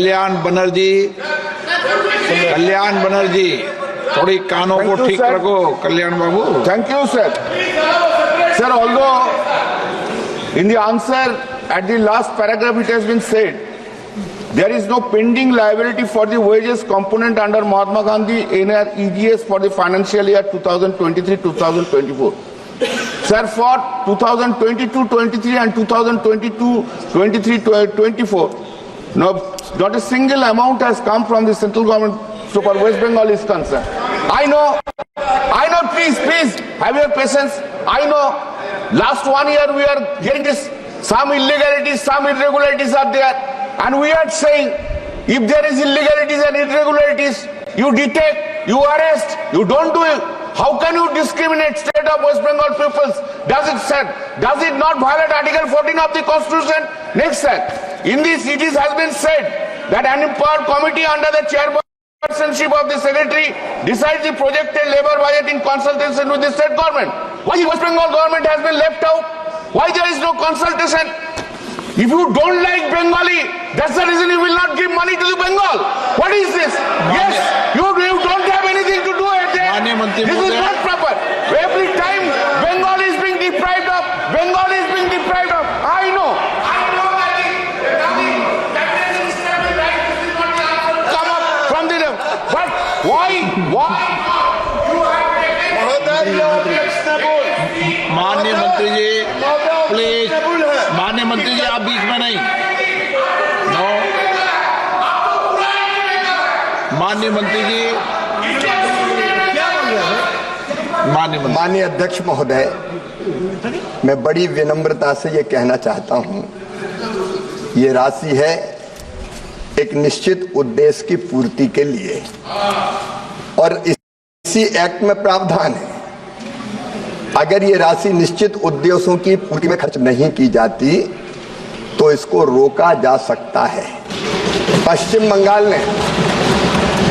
कल्याण बनर्जी थोड़ी कानों को ठीक रखो। Kalyan Babu, thank you sir. Sir, although in the answer at the last paragraph it has been said there is no pending liability for the wages component under Mahatma Gandhi NREGS for the financial year 2023-2024. Sir, for 2022-23 and 2022-23-24, no, not a single amount has come from the central government so far West Bengal is concerned. I know, please, have your patience. I know, last 1 year we are getting this, some illegalities, some irregularities are there. And we are saying, if there is illegalities and irregularities, you detect, you arrest, you don't do it. How can you discriminate state of West Bengal peoples? Does it not violate Article 14 of the Constitution? Next, sir, in this it has been said that an empowered committee under the chairpersonship of the secretary decides the projected labor budget in consultation with the state government. Why the West Bengal government has been left out? Why there is no consultation? If you don't like Bengali, that's the reason you will not give money to the Bengal. What is this? Yes, you don't have anything to do with it. This is not proper. Every time Bengal is being deprived of, I know come up from the but why? माननीय मंत्री जी please, माननीय मंत्री जी आप बीच में नहीं। No, माननीय मंत्री जी, माननीय अध्यक्ष महोदय, मैं बड़ी विनम्रता से ये कहना चाहता हूं, ये राशि है एक निश्चित उद्देश्य की पूर्ति के लिए और इसी एक्ट में प्रावधान है अगर ये राशि निश्चित उद्देश्यों की पूर्ति में खर्च नहीं की जाती तो इसको रोका जा सकता है। पश्चिम बंगाल ने,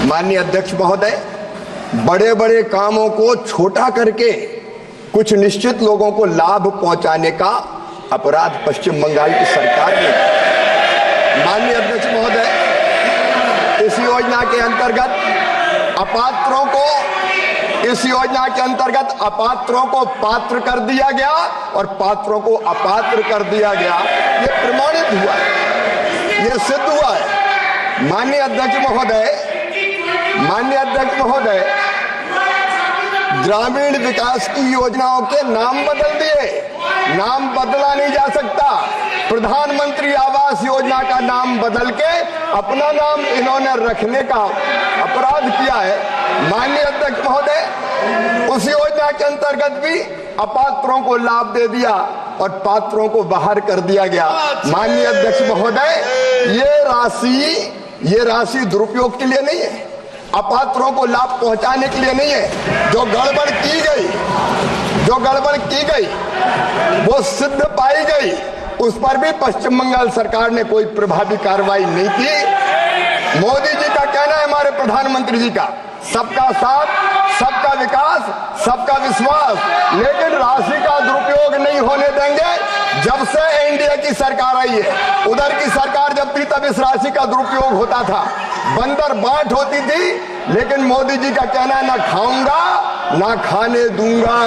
माननीय अध्यक्ष महोदय, बड़े बड़े कामों को छोटा करके कुछ निश्चित लोगों को लाभ पहुंचाने का अपराध पश्चिम बंगाल की सरकार ने, माननीय अध्यक्ष महोदय, इस योजना के अंतर्गत अपात्रों को पात्र कर दिया गया और पात्रों को अपात्र कर दिया गया। ये प्रमाणित हुआ है, ये सिद्ध हुआ है। माननीय अध्यक्ष महोदय, ग्रामीण विकास की योजनाओं के नाम बदल दिए, नाम बदला नहीं जा सकता। प्रधानमंत्री आवास योजना का नाम बदल के अपना नाम इन्होंने रखने का अपराध किया है। माननीय अध्यक्ष महोदय, उस योजना के अंतर्गत भी अपात्रों को लाभ दे दिया और पात्रों को बाहर कर दिया गया। माननीय अध्यक्ष महोदय, ये राशि दुरुपयोग के लिए नहीं है, अपात्रों को लाभ पहुंचाने के लिए नहीं है। जो गड़बड़ की गई वो सिद्ध पाई गई, उस पर भी पश्चिम बंगाल सरकार ने कोई प्रभावी कार्रवाई नहीं की। मोदी जी का कहना है, हमारे प्रधानमंत्री जी का, सबका साथ, सबका विकास, सबका विश्वास, लेकिन राशि का दुरुपयोग नहीं होने देंगे। जब से एनडीए की सरकार आई है, उधर की सरकार जब थी तब इस राशि का दुरुपयोग होता था, बंदर बांट होती थी, लेकिन मोदी जी का कहना है, ना खाऊंगा ना खाने दूंगा।